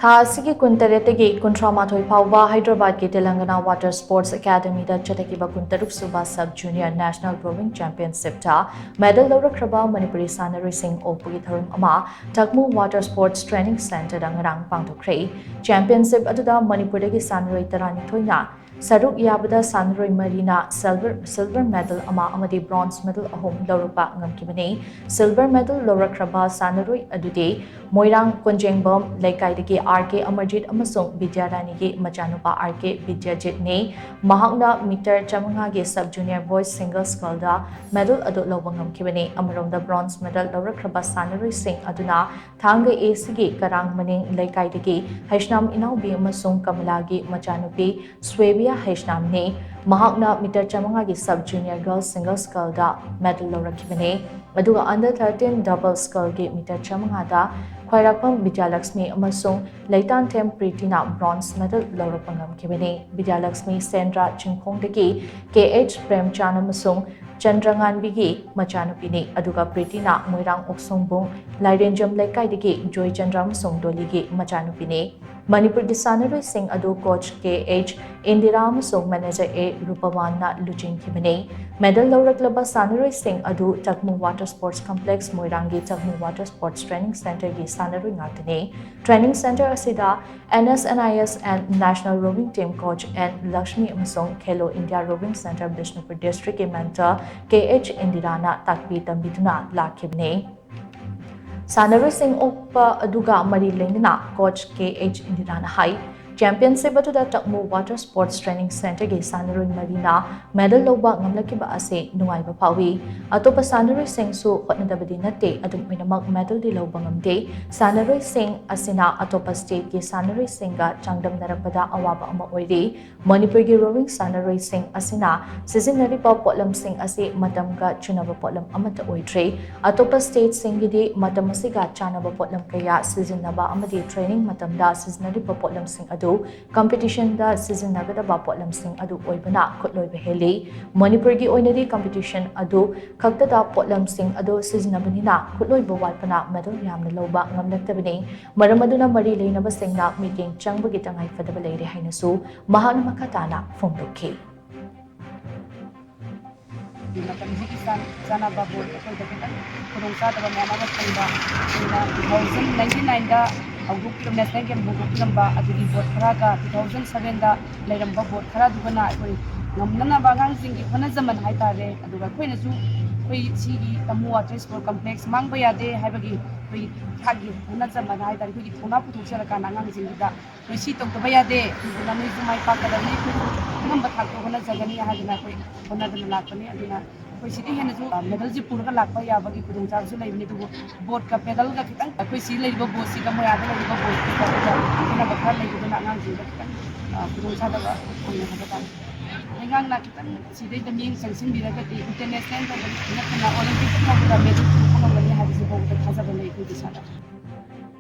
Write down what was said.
ꯊꯥꯁꯤꯒꯤ ꯀꯨꯟꯇꯔꯦꯠꯇꯒꯤ ꯀꯨꯟꯊ꯭ꯔꯥꯃꯥꯊꯣꯏ ꯐꯥꯎꯕ ꯍꯥꯏꯗ꯭ꯔꯕꯥꯗꯀꯤ ꯇꯦꯂꯪꯒꯥꯅꯥ water sports ꯑꯦꯀꯥꯗꯃꯤꯗ ꯆꯠꯊꯈꯤꯕ ꯀꯨꯟꯇꯔꯨꯛ ꯁꯨꯕ ꯁꯕ ꯖꯨꯅꯤꯌꯔ ꯅꯦꯁꯅꯦꯜ ꯔꯣꯋꯤꯡ ꯆꯦꯝꯄꯤꯌꯟꯁꯤꯞꯇ ꯃꯦꯗꯜ ꯂꯧꯔꯛꯈ꯭ꯔꯕ ꯃꯅꯤꯄꯨꯔꯤ ꯁꯥꯟꯅꯔꯣꯏꯁꯤꯡ ꯑꯣꯛꯄꯒꯤ ꯊꯧꯔꯝ ꯑꯃ ꯇꯛꯃꯨ ꯋꯥꯇꯔ ꯁ꯭ꯄꯣꯔꯠꯁ ꯇ꯭ꯔꯦꯅꯤꯡ ꯁꯦꯟꯇꯔꯗ ꯉꯔꯥꯡ ꯄꯥꯡꯊꯣꯛꯈ꯭ꯔꯦ꯫ ꯆꯦꯝꯄꯤꯌꯟꯁꯤꯞ ꯑꯗꯨꯗ ꯃꯅꯤꯄꯨꯔꯗꯒꯤ ꯁꯥꯟꯅꯔꯣꯏ 12ꯅ ꯁꯔꯨꯛ ꯌꯥꯕꯗ ꯁꯥꯟꯅꯔꯣꯏ 4ꯅ ꯁꯤꯜꯚꯔ ꯃꯦꯗꯜ ꯑꯃ ꯑꯃꯗꯤ ꯕ꯭ꯔꯣꯟꯖ ꯃꯦꯗꯜ 3 ꯂꯧꯔꯛꯄ ꯉꯝꯈꯤꯕꯅꯤ꯫ ꯁꯤꯜꯚꯔ ꯃꯦꯗꯜ ꯂꯧꯔꯛꯈ꯭ꯔꯕ ꯁꯥꯟꯅꯔꯣꯏ ꯑꯗꯨꯗꯤ ꯃꯣꯏꯔꯥꯡ ꯀꯣꯟꯖꯦꯡꯕꯝ ꯂꯩꯀꯥꯏꯗꯒꯤ R.K. ꯑꯃꯔꯖꯤꯠ ꯑꯃꯁꯨꯡ ꯕꯤꯗ꯭ꯌꯥꯔꯥꯅꯤꯒꯤ ꯃꯆꯥꯅꯨꯄꯥ R.K. ꯕꯤꯗ꯭ꯌꯥꯖꯤꯠꯅꯤ꯫ ꯃꯍꯥꯛꯅ ꯃꯤꯇꯔ 500ꯒꯤ ꯁꯕ ꯖꯨꯅꯤꯌꯔ ꯕꯣꯏꯁ ꯁꯤꯡꯒꯜ ꯁ꯭ꯀꯜꯗ ꯃꯦꯗꯜ ꯑꯗꯨ ꯂꯧꯕ ꯉꯝꯈꯤꯕꯅꯤ꯫ ꯑꯃꯔꯣꯝꯗ ꯕ꯭ꯔꯣꯟꯖ ꯃꯦꯗꯜ ꯂꯧꯔꯛꯈ꯭ꯔꯕ ꯁꯥꯟꯅꯔꯣꯏꯁꯤꯡ ꯑꯗꯨꯅ ꯊꯥꯡꯒ A.C.ꯒꯤ ꯀꯔꯥꯡ ꯃꯅꯤꯡ ꯂꯩꯀꯥꯏꯗꯒꯤ ꯍꯩꯁꯅꯥꯝ ꯏꯅꯥꯎꯕꯤ ꯑꯃꯁꯨꯡ ꯀꯃꯂꯥꯒꯤ ꯃꯆꯥꯅꯨꯄꯤ ꯁ꯭ꯋꯦꯕꯤꯌꯥ ꯍꯩꯁꯅꯥꯝꯅꯤ꯫ ꯃꯍꯥꯛꯅ ꯃꯤꯇꯔ 500ꯒꯤ ꯁꯕ ꯖꯨꯅꯤꯌꯔ ꯒꯔꯜꯁ ꯁꯤꯡꯒꯜ ꯁ꯭ꯀꯜꯗ ꯃꯦꯗꯜ ꯂꯧꯔꯛꯈꯤꯕꯅꯤ꯫ ꯑꯗꯨꯒ ꯑꯟꯗꯔ 13 ꯗꯕꯜ ꯁ꯭ꯀꯜꯒꯤ ꯃꯤꯇꯔ 500ꯗ ꯈ꯭ꯋꯥꯏꯔꯥꯛꯄꯝ ꯕꯤꯗ꯭ꯌꯥꯂꯛꯁꯃꯤ ꯑꯃꯁꯨꯡ ꯂꯩꯇꯥꯟꯊꯦꯝ ꯄ꯭ꯔꯤꯇꯤꯅ ꯕ꯭ꯔꯣꯟꯖ ꯃꯦꯗꯜ ꯂꯧꯔꯛꯄ ꯉꯝꯈꯤꯕꯅꯤ꯫ ꯕꯤꯗ꯭ꯌꯥꯂꯛꯁꯃꯤ ꯁꯦꯟꯗ꯭ꯔꯥ ꯆꯤꯡꯈꯣꯡꯗꯒꯤ K.H. ꯄ꯭ꯔꯦꯝꯆꯥꯟ ꯑꯃꯁꯨꯡ ꯆꯟꯗ꯭ꯔꯉꯥꯟꯕꯤꯒꯤ ꯃꯆꯥꯅꯨꯄꯤꯅꯤ꯫ ꯑꯗꯨꯒ ꯄ꯭ꯔꯤꯇꯤꯅ ꯃꯣꯏꯔꯥꯡ ꯑꯣꯛꯁꯣꯡꯕꯨꯡ ꯂꯥꯏꯔꯦꯟꯖꯝ ꯂꯩꯀꯥꯏꯗꯒꯤ ꯖꯣꯏꯆꯟꯗ꯭ꯔ ꯑꯃꯁꯨꯡ ꯗꯣꯂꯤꯒꯤ ꯃꯆꯥꯅꯨꯄꯤꯅꯤ꯫ ꯃꯅꯤꯄꯨꯔꯒꯤ ꯁꯥꯟꯅꯔꯣꯏꯁꯤꯡ ꯑꯗꯨ ꯀꯣꯆ K.H. ꯏꯟꯗꯤꯔꯥ ꯑꯃꯁꯨꯡ ꯃꯦꯅꯦꯖꯔ A. ꯔꯨꯄꯃꯥꯟꯅ ꯂꯨꯆꯤꯡꯈꯤꯕꯅꯤ꯫ ꯃꯦꯗꯜ ꯂꯧꯔꯛꯂꯕ ꯁꯥꯟꯅꯔꯣꯏꯁꯤꯡ ꯑꯗꯨ ꯇꯛꯃꯨ ꯋꯥꯇꯔ ꯁ꯭ꯄꯣꯔꯠꯁ ꯀꯝꯄ꯭ꯂꯦꯛꯁ ꯃꯣꯏꯔꯥꯡꯒꯤ ꯇꯛꯃꯨ ꯋꯥꯇꯔ ꯁ꯭ꯄꯣꯔꯠꯁ ꯇ꯭ꯔꯦꯅꯤꯡ ꯁꯦꯟꯇꯔꯒꯤ ꯁꯥꯟꯅꯔꯣꯏ ꯉꯥꯛꯇꯅꯤ꯫ ꯇ꯭ꯔꯦꯅꯤꯡ ꯁꯦꯟꯇꯔ ꯑꯁꯤꯗ NSNIS and National Rowing Team Coach N. Lakshmi ꯑꯃꯁꯨꯡ Khelo India Rowing Center Bishnupur ꯗꯤꯁꯇ꯭ꯔꯤꯛꯀꯤ ꯃꯦꯟꯇꯔ K.H. ꯏꯟꯗꯤꯔꯥꯅ ꯇꯥꯛꯄꯤ ꯇꯝꯕꯤꯗꯨꯅ ꯂꯥꯛꯈꯤꯕꯅꯤ꯫ ꯁꯥꯟꯅꯔꯣꯏꯁꯤꯡ ꯑꯣꯛꯄ ꯑꯗꯨꯒ ꯃꯔꯤ ꯂꯩꯅꯅ ꯀꯣꯆ K.H. ꯏꯟꯗꯤꯔꯥꯅ ꯍꯥꯏ ꯆꯦꯝꯄꯤꯌꯟꯁꯤꯞ ꯑꯗꯨꯗ ꯇꯛꯃꯨ ꯋꯥꯇꯔ ꯁ꯭ꯄꯣꯔꯠꯁ ꯇ꯭ꯔꯦꯅꯤꯡ ꯁꯦꯟꯇꯔꯒꯤ ꯁꯥꯟꯅꯔꯣꯏ 4ꯅ ꯃꯦꯗꯜ ꯂꯧꯕ ꯉꯝꯂꯛꯈꯤꯕ ꯑꯁꯤ ꯅꯨꯡꯉꯥꯏꯕ ꯐꯥꯎꯏ꯫ ꯑꯇꯣꯞꯄ ꯁꯥꯟꯅꯔꯣꯏꯁꯤꯡꯁꯨ ꯍꯣꯠꯅꯗꯕꯗꯤ ꯅꯠꯇꯦ, ꯑꯗꯨꯝ ꯑꯣꯏꯅꯃꯛ ꯃꯦꯗꯜꯗꯤ ꯂꯧꯕ ꯉꯝꯗꯦ꯫ ꯁꯥꯟꯅꯔꯣꯏꯁꯤꯡ ꯑꯁꯤꯅ ꯑꯇꯣꯞꯄ ꯁ꯭ꯇꯦꯠꯀꯤ ꯁꯥꯟꯅꯔꯣꯏꯁꯤꯡꯒ ꯆꯥꯡꯗꯝꯅꯔꯛꯄꯗ ꯑꯋꯥꯕ ꯑꯃ ꯑꯣꯏꯔꯤ꯫ ꯃꯅꯤꯄꯨꯔꯒꯤ ꯔꯣꯋꯤꯡ ꯁꯥꯟꯅꯔꯣꯏꯁꯤꯡ ꯑꯁꯤꯅ ꯁꯤꯖꯤꯟꯅꯔꯤꯕ ꯄꯣꯠꯂꯝꯁꯤꯡ ꯑꯁꯤ ꯃꯇꯝꯒ ꯆꯨꯅꯕ ꯄꯣꯠꯂꯝ ꯑꯃꯠꯇ ꯑꯣꯏꯗ꯭ꯔꯦ꯫ ꯑꯇꯣꯞꯄ ꯁ꯭ꯇꯦꯠꯁꯤꯡꯒꯤꯗꯤ ꯃꯇꯝ ꯑꯁꯤꯒ ꯆꯥꯟꯅꯕ ꯄꯣꯠꯂꯝ ꯀꯌꯥ ꯁꯤꯖꯤꯟꯅꯕ ꯑꯃꯗꯤ ꯇ꯭ꯔꯦꯅꯤꯡ ꯃꯇꯝꯗ ꯁꯤꯖꯤꯟꯅꯔꯤꯕ ꯄꯣꯠꯂꯝꯁꯤꯡ ꯑꯗꯨ ꯀꯝꯄꯤꯇꯤꯁꯟꯗ ꯁꯤꯖꯤꯟꯅꯒꯗꯕ ꯄꯣꯠꯂꯝꯁꯤꯡ ꯑꯗꯨ ꯑꯣꯏꯕꯅ ꯈꯨꯠꯂꯣꯏꯕ ꯍꯦꯜꯂꯤ꯫ ꯃꯅꯤꯄꯨꯔꯒꯤ ꯑꯣꯏꯅꯗꯤ ꯀꯝꯄꯤꯇꯤꯁꯟ ꯑꯗꯨ ꯈꯛꯇꯗ ꯄꯣꯠꯂꯝꯁꯤꯡ ꯑꯗꯨ ꯁꯤꯖꯤꯟꯅꯕꯅꯤꯅ ꯈꯨꯠꯂꯣꯏꯕ ꯋꯥꯠꯄꯅ ꯃꯦꯗꯜ ꯌꯥꯝꯅ ꯂꯧꯕ ꯉꯝꯂꯛꯇꯕꯅꯤ꯫ ꯃꯔꯝ ꯑꯗꯨꯅ ꯃꯔꯤ ꯂꯩꯅꯕꯁꯤꯡꯅ ꯃꯤꯠꯌꯦꯡ ꯆꯪꯕꯒꯤ ꯇꯉꯥꯏꯐꯗꯕ ꯂꯩꯔꯦ ꯍꯥꯏꯅꯁꯨ ꯃꯍꯥꯛꯅ ꯃꯈꯥ ꯇꯥꯅ ꯐꯣꯡꯗꯣꯛꯈꯤ꯫ ꯃꯇꯝꯁꯤꯒꯤ ꯆꯥꯅꯕ ꯕꯣꯠ ꯑꯩꯈꯣꯏꯗ ꯈꯤꯇꯪ ꯈꯨꯗꯣꯡꯆꯥꯗꯕ ꯃꯌꯥꯝ ꯑꯃ ꯐꯪꯕ ꯑꯩꯈꯣꯏꯅ 2099ꯗ ꯍꯧꯗꯣꯛꯄꯤꯔꯝꯕ ꯅꯦꯁꯅꯦꯜ ꯒꯦꯝ ꯍꯧꯗꯣꯛꯄꯤꯔꯝꯕ ꯑꯗꯨꯒꯤ ꯕꯣꯠ ꯈꯔꯒ 2007ꯗ ꯂꯩꯔꯝꯕ ꯕꯣꯠ ꯈꯔꯗꯨꯒꯅ ꯑꯩꯈꯣꯏ ꯉꯝꯅꯅꯕ ꯑꯉꯥꯡꯁꯤꯡꯒꯤ ꯍꯣꯠꯅꯖꯃꯟ ꯍꯥꯏꯇꯥꯔꯦ꯫ ꯑꯗꯨꯒ ꯑꯩꯈꯣꯏꯅꯁꯨ ꯑꯩꯈꯣꯏ ꯁꯤꯒꯤ ꯇꯛꯃꯨ ꯋꯥꯇꯔ ꯁ꯭ꯄꯣꯔꯠ ꯀꯝꯄ꯭ꯂꯦꯛꯁ ꯃꯥꯡꯕ ꯌꯥꯗꯦ ꯍꯥꯏꯕꯒꯤ ꯑꯩꯈꯣꯏ ꯏꯁꯥꯒꯤ ꯍꯣꯠꯅꯖꯃꯟ ꯍꯥꯏꯇꯥꯔꯦ ꯑꯩꯈꯣꯏꯒꯤ ꯊꯧꯅꯥ ꯄꯨꯊꯣꯛꯆꯔꯀꯥꯟꯗ ꯑꯉꯥꯡꯁꯤꯡꯁꯤꯗ ꯑꯩꯈꯣꯏ ꯁꯤ ꯇꯧꯗꯕ ꯌꯥꯗꯦ, ꯑꯗꯨꯅ ꯅꯣꯏꯁꯨ ꯃꯥꯏ ꯄꯥꯛꯀꯗꯕꯅꯤ, ꯑꯩꯈꯣꯏꯁꯨ ꯑꯉꯝꯕ ꯊꯥꯛꯇ ꯍꯣꯠꯅꯖꯒꯅꯤ ꯍꯥꯏꯗꯅ ꯑꯩꯈꯣꯏ ꯍꯣꯠꯅꯗꯨꯅ ꯂꯥꯛꯄꯅꯤ꯫ ꯑꯗꯨꯅ ꯑꯩꯈꯣꯏ ꯁꯤꯗꯤ ꯍꯦꯟꯅꯁꯨ ꯃꯦꯗꯜꯁꯤ ꯄꯨꯔꯒ ꯂꯥꯛꯄ ꯌꯥꯕꯒꯤ ꯈꯨꯗꯣꯡꯆꯥꯕꯁꯨ ꯂꯩꯕꯅꯤ꯫ ꯑꯗꯨꯕꯨ ꯕꯣꯠꯀ ꯄꯦꯗꯜꯒ ꯈꯤꯇꯪ ꯑꯩꯈꯣꯏ ꯁꯤ ꯂꯩꯔꯤꯕ ꯕꯣꯠꯁꯤꯒ ꯃꯣꯏ ꯑꯥꯗ ꯂꯩꯔꯤꯕ ꯕꯣꯠꯁꯤꯒ ꯈꯦꯠꯅꯕ ꯈꯔ ꯂꯩꯕꯗꯨꯅ ꯑꯉꯥꯡꯁꯤꯡꯗ ꯈꯤꯇꯪ ꯈꯨꯗꯣꯡꯆꯥꯗꯕ ꯐꯪꯉꯦ ꯍꯥꯏꯕ ꯇꯥꯔꯦ꯫ ꯂꯩꯉꯥꯛꯅ ꯈꯤꯇꯪ ꯁꯤꯗꯩꯗ ꯃꯤꯠꯌꯦꯡ ꯆꯪꯁꯤꯟꯕꯤꯔꯒꯗꯤ ꯏꯟꯇꯔꯅꯦꯁꯅꯦꯜꯗ ꯅꯠꯇꯅ ꯑꯣꯂꯦꯝꯄꯤꯛ ꯐꯥꯎꯕꯗ ꯃꯦꯗꯜ ꯄꯨꯔꯛꯄ ꯉꯝꯒꯅꯤ ꯍꯥꯏꯕꯁꯤ ꯐꯥꯎꯕꯗ ꯊꯥꯖꯕ ꯂꯩ ꯑꯩꯈꯣꯏꯒꯤ ꯏꯁꯥꯗ꯫